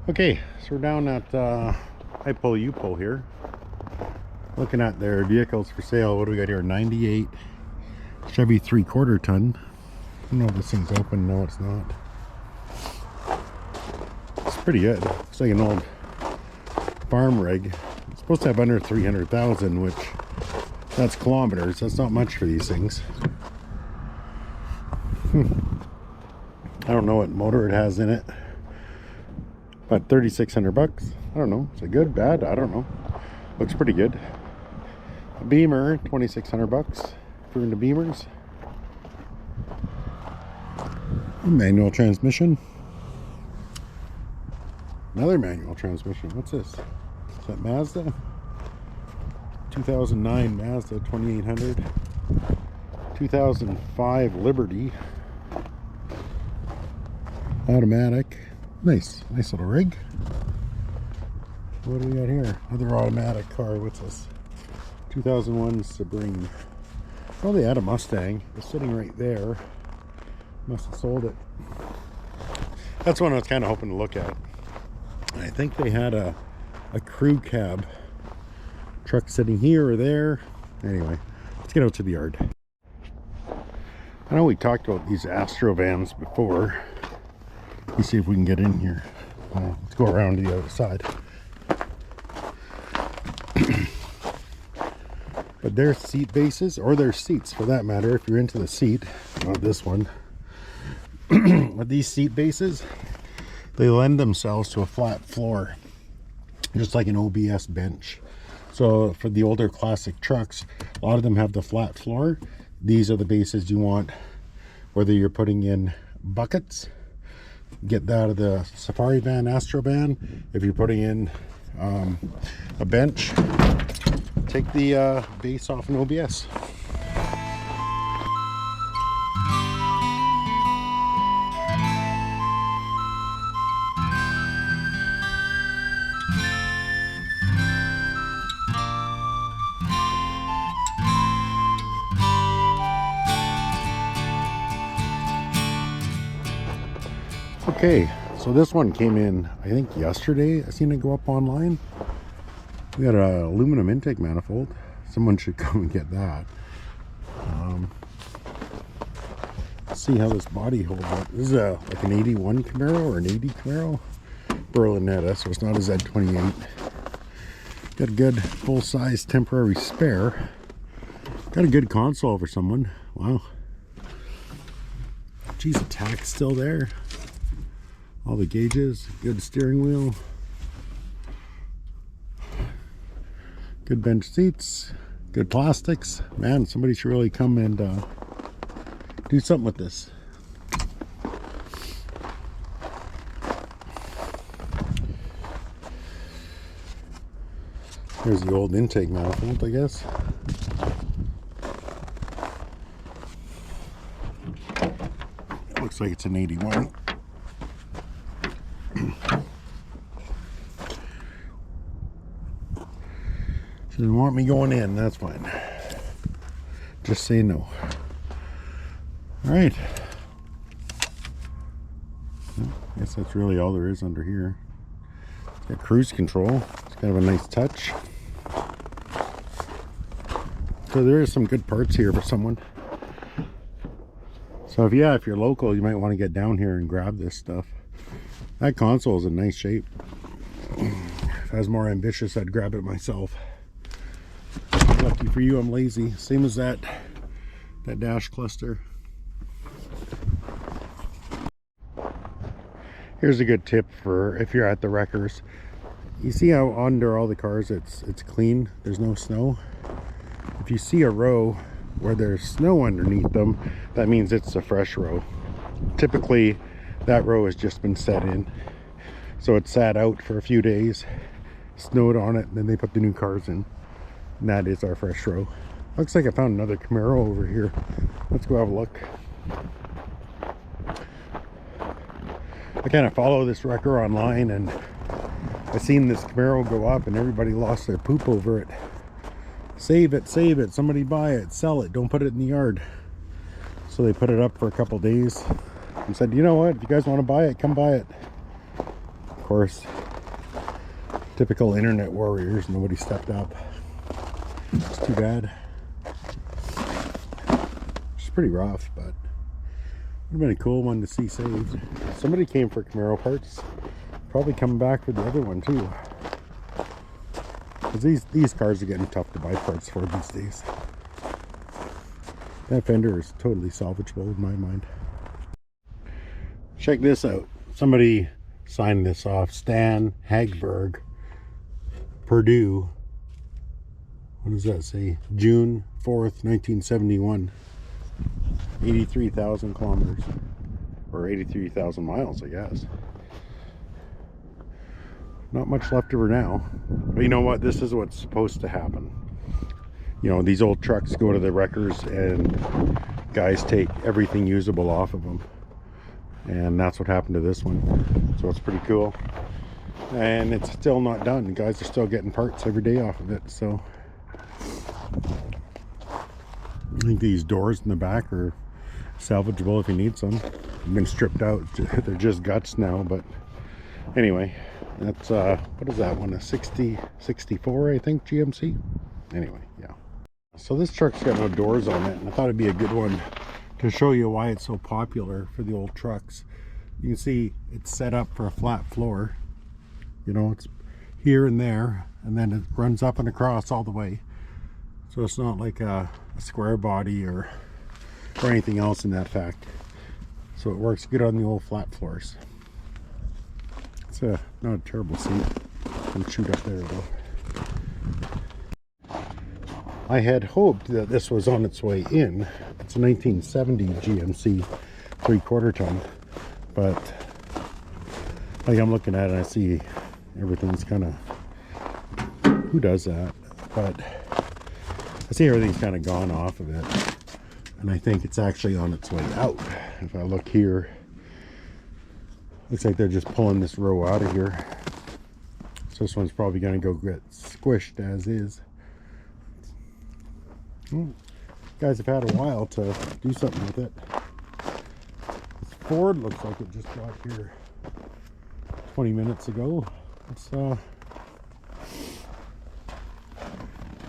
Okay, so we're down at Ipull Upull here, looking at their vehicles for sale. What do we got here? 98 Chevy 3/4 ton. I don't know if this thing's open. No, it's not. It's pretty good. Looks like an old farm rig. It's supposed to have under 300,000, which that's kilometers. That's not much for these things. I don't know what motor it has in it. About 3,600 bucks. I don't know. Is it good, bad? I don't know. Looks pretty good. A Beamer, 2,600 bucks. If you're into Beamers. A manual transmission. Another manual transmission. What's this? Is that Mazda? 2009 Mazda 2800. 2005 Liberty. Automatic. Nice little rig. What do we got here? Another automatic car. What's this? 2001 Supreme. Oh, they had a Mustang. It's sitting right there. Must have sold it. That's one I was kind of hoping to look at. I think they had a crew cab truck sitting here or there. Anyway, let's get out to the yard. I know we talked about these Astro vans before. Let's see if we can get in here. Let's go around to the other side. But their seat bases, or their seats for that matter, if you're into the seat, not this one. But these seat bases, they lend themselves to a flat floor, just like an OBS bench. So for the older classic trucks, a lot of them have the flat floor. These are the bases you want, whether you're putting in buckets. Get that out of the Safari van, Astro van. If you're putting in a bench, take the base off an OBS. Okay, so this one came in, I think yesterday. I seen it go up online. We got an aluminum intake manifold. Someone should come and get that. Let's see how this body holds up. This is like an 81 Camaro or an 80 Camaro. Berlinetta, so it's not a Z28. Got a good full-size temporary spare. Got a good console for someone. Wow. Geez, the tack's still there. All the gauges, good steering wheel, good bench seats, good plastics. Man, somebody should really come and do something with this. Here's the old intake manifold, I guess. Looks like it's an 81. She didn't want me going in, that's fine. Just say no. Alright. Well, I guess that's really all there is under here. It's got cruise control. It's kind of a nice touch. So there is some good parts here for someone. So if you're local, you might want to get down here and grab this stuff. That console is in nice shape. If I was more ambitious, I'd grab it myself. Lucky for you, I'm lazy. Same as that dash cluster. Here's a good tip for if you're at the wreckers. You see how under all the cars it's clean, there's no snow. If you see a row where there's snow underneath them, that means it's a fresh row. Typically that row has just been set in, so it sat out for a few days, snowed on it, and then they put the new cars in. And that is our fresh row. Looks like I found another Camaro over here. Let's go have a look. I kind of follow this wrecker online, and I seen this Camaro go up and everybody lost their poop over it. Save it, somebody buy it, sell it, don't put it in the yard. So they put it up for a couple days and said, you know what, if you guys want to buy it, come buy it. course, typical internet warriors, nobody stepped up. It's too bad. It's pretty rough, but would have been a cool one to see saved. Somebody came for Camaro parts, probably coming back for the other one too. Because these cars are getting tough to buy parts for these days. That fender is totally salvageable in my mind. Check this out. Somebody signed this off. Stan Hagberg, Purdue. What does that say? June 4th, 1971. 83,000 kilometers. Or 83,000 miles, I guess. Not much left of her now. But you know what? This is what's supposed to happen. You know, these old trucks go to the wreckers and guys take everything usable off of them. And that's what happened to this one. So it's pretty cool. And it's still not done. The guys are still getting parts every day off of it. So I think these doors in the back are salvageable if you need some. They've been stripped out. They're just guts now. But anyway, that's what is that one? A 64, I think, GMC. Anyway, yeah. So this truck's got no doors on it, and I thought it'd be a good one to show you why it's so popular for the old trucks. You can see it's set up for a flat floor. You know, it's here and there, and then it runs up and across all the way. So it's not like a square body or anything else in that fact. So it works good on the old flat floors. It's not a terrible seat. Can shoot up there though. I had hoped that this was on its way in. It's a 1970 GMC 3/4 ton, but like I'm looking at it, I see everything's kind of, who does that? But I see everything's kind of gone off of it, and I think it's actually on its way out. If I look here, looks like they're just pulling this row out of here. So this one's probably going to go get squished as is. Guys have had a while to do something with it. This Ford looks like it just got here 20 minutes ago. It's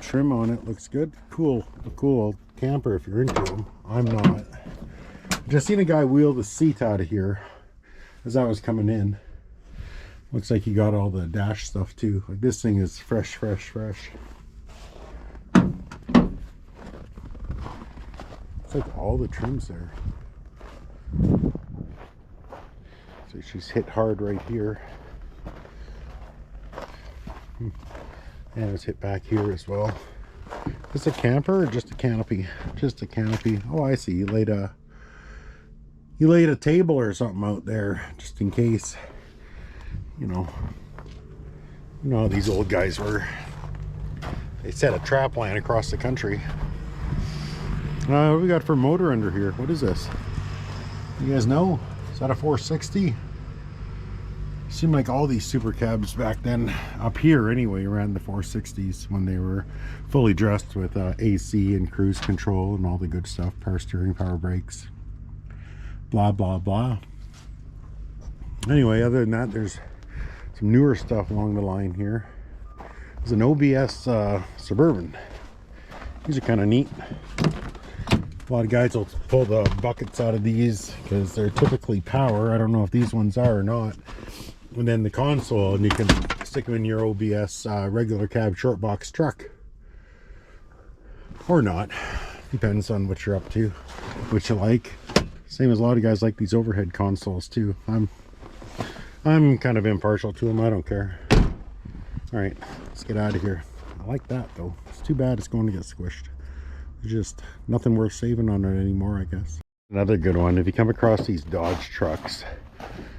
trim on it looks good. Cool, a cool old camper if you're into them. I'm not. Just seen a guy wheel the seat out of here as I was coming in. Looks like he got all the dash stuff too. Like this thing is fresh. It's like all the trims there. So she's hit hard right here. And it's hit back here as well. Is this a camper or just a canopy? Just a canopy. Oh, I see. You laid a table or something out there just in case. You know how these old guys were. They set a trap line across the country. What do we got for motor under here? What is this? You guys know? Is that a 460? Seemed like all these super cabs back then, up here anyway, ran the 460s when they were fully dressed with AC and cruise control and all the good stuff. Power steering, power brakes, blah blah blah. Anyway, other than that, there's some newer stuff along the line here. There's an OBS Suburban. These are kind of neat. A lot of guys will pull the buckets out of these because they're typically power. I don't know if these ones are or not. And then the console, and you can stick them in your OBS regular cab short box truck. Or not. Depends on what you're up to, what you like. Same as a lot of guys like these overhead consoles too. I'm kind of impartial to them. I don't care. All right, let's get out of here. I like that though. It's too bad it's going to get squished. There's just nothing worth saving on it anymore, I guess. Another good one, if you come across these Dodge trucks,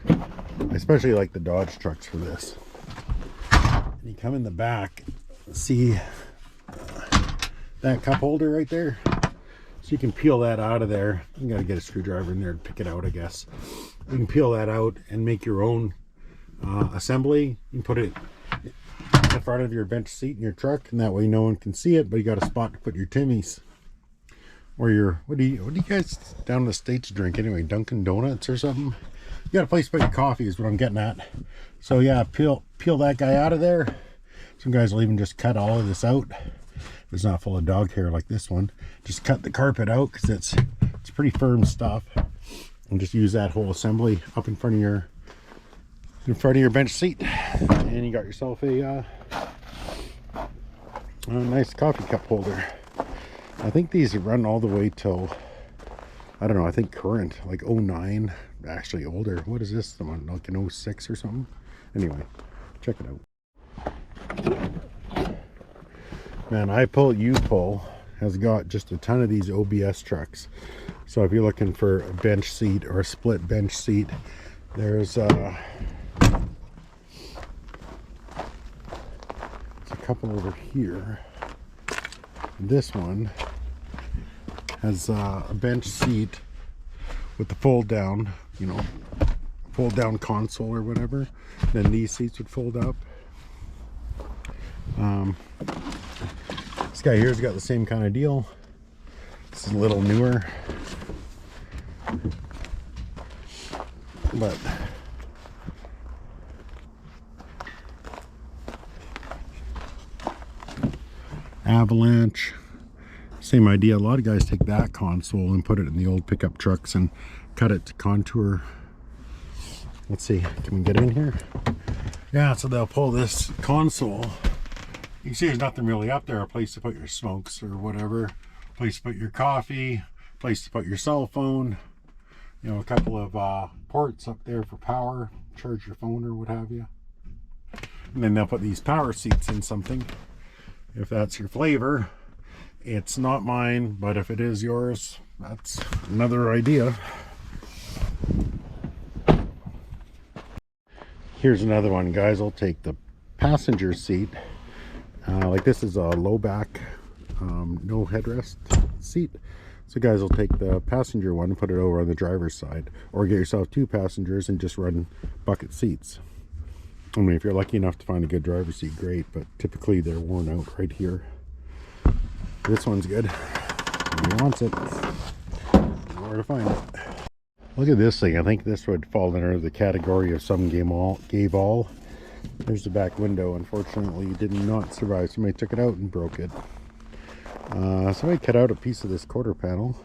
I especially like the Dodge trucks for this. And you come in the back, see that cup holder right there? So you can peel that out of there. You gotta get a screwdriver in there to pick it out, I guess. You can peel that out and make your own assembly. You can put it in front of your bench seat in your truck, and that way no one can see it, but you got a spot to put your Timmies. Or your, what do you guys down in the States drink anyway? Dunkin' Donuts or something? You got a place to put your coffee is what I'm getting at. So yeah, peel that guy out of there. Some guys will even just cut all of this out. If it's not full of dog hair like this one, just cut the carpet out because it's pretty firm stuff, and just use that whole assembly up in front of your bench seat, and you got yourself a nice coffee cup holder. I think these run all the way till, I don't know, I think current, like 09, actually older. What is this one, like an 06 or something? Anyway, check it out. Man, Ipull Upull has got just a ton of these OBS trucks. So if you're looking for a bench seat or a split bench seat, there's a couple over here. This one has a bench seat with the fold down, you know, fold down console or whatever. Then these seats would fold up. This guy here's got the same kind of deal. This is a little newer, but Avalanche, same idea. A lot of guys take that console and put it in the old pickup trucks and cut it to contour. Let's see, can we get in here? Yeah, so they'll pull this console. You can see there's nothing really up there. A place to put your smokes or whatever, a place to put your coffee, a place to put your cell phone, you know, a couple of ports up there for power, charge your phone or what have you. And then they'll put these power seats in something, if that's your flavor. It's not mine, but if it is yours, that's another idea. Here's another one. Guys will take the passenger seat, like this is a low back, no headrest seat. So guys will take the passenger one and put it over on the driver's side, or get yourself 2 passengers and just run bucket seats. I mean, if you're lucky enough to find a good driver's seat, great, but typically they're worn out right here. This one's good. He wants it. Where to find it. Look at this thing. I think this would fall under the category of some gave all. There's the back window. Unfortunately, it did not survive. Somebody took it out and broke it. Somebody cut out a piece of this quarter panel,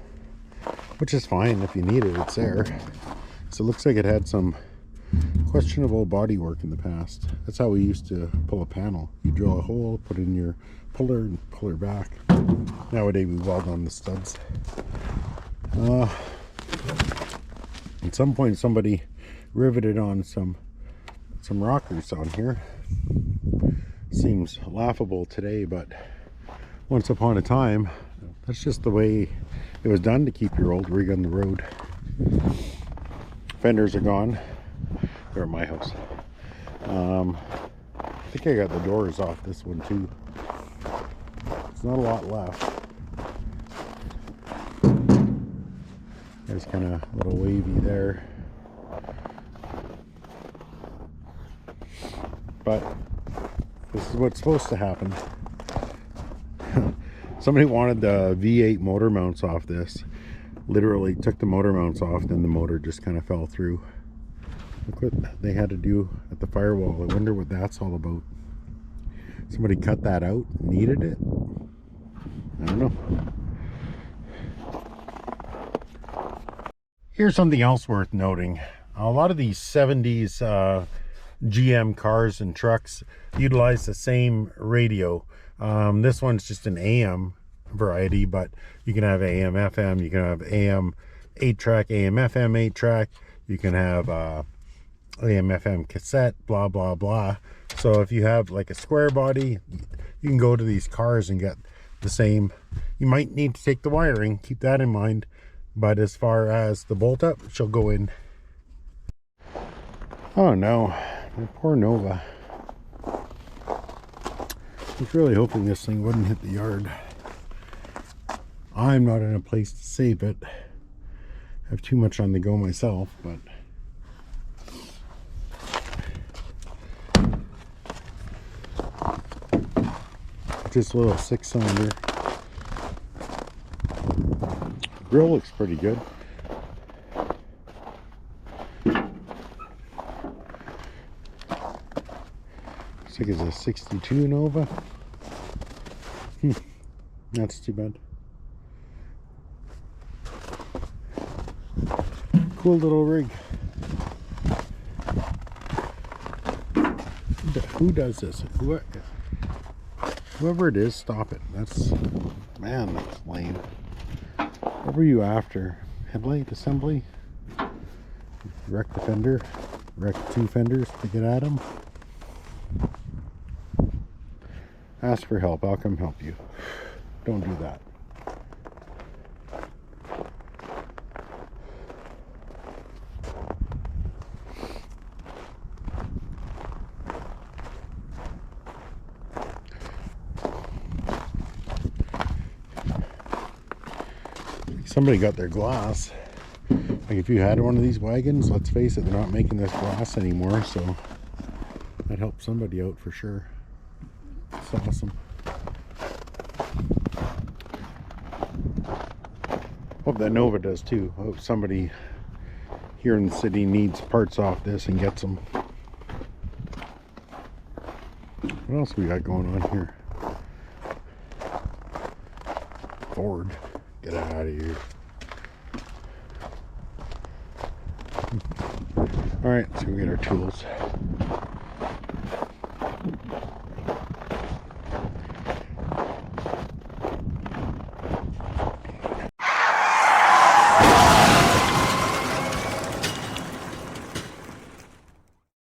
which is fine. If you need it, it's there. So it looks like it had some questionable body work in the past. That's how we used to pull a panel. You drill a hole, put in your puller, and pull her back. Nowadays we weld on the studs. At some point somebody riveted on some rockers on here. Seems laughable today, but once upon a time, that's just the way it was done to keep your old rig on the road. Fenders are gone. They're at my house. I think I got the doors off this one too. There's not a lot left. There's kind of a little wavy there. But this is what's supposed to happen. Somebody wanted the V8 motor mounts off this. Literally took the motor mounts off, then the motor just kind of fell through. Look what they had to do at the firewall. I wonder what that's all about. Somebody cut that out, needed it. I don't know. Here's something else worth noting. A lot of these 70s GM cars and trucks utilize the same radio. This one's just an AM variety, but you can have AM, FM, you can have AM 8-track, AM, FM 8-track, you can have AM, FM cassette, blah, blah, blah. So if you have like a square body, you can go to these cars and get the same. You might need to take the wiring, keep that in mind. But as far as the bolt up, she'll go in. Oh no, my poor Nova. I was really hoping this thing wouldn't hit the yard. I'm not in a place to save it. I have too much on the go myself, but just a little 6-cylinder. Grill looks pretty good. Looks like it's a 62 Nova. That's too bad. Cool little rig. Who does this? Whoever it is, stop it. That's, man, that's lame. What were you after? Headlight assembly? Wreck the fender? Wreck 2 fenders to get at them? Ask for help. I'll come help you. Don't do that. Somebody got their glass. Like if you had one of these wagons, let's face it, they're not making this glass anymore, so that helped somebody out for sure. It's awesome. Hope that Nova does too. Hope somebody here in the city needs parts off this and gets them. What else we got going on here? Ford. Get out of here. Alright, let's go get our tools.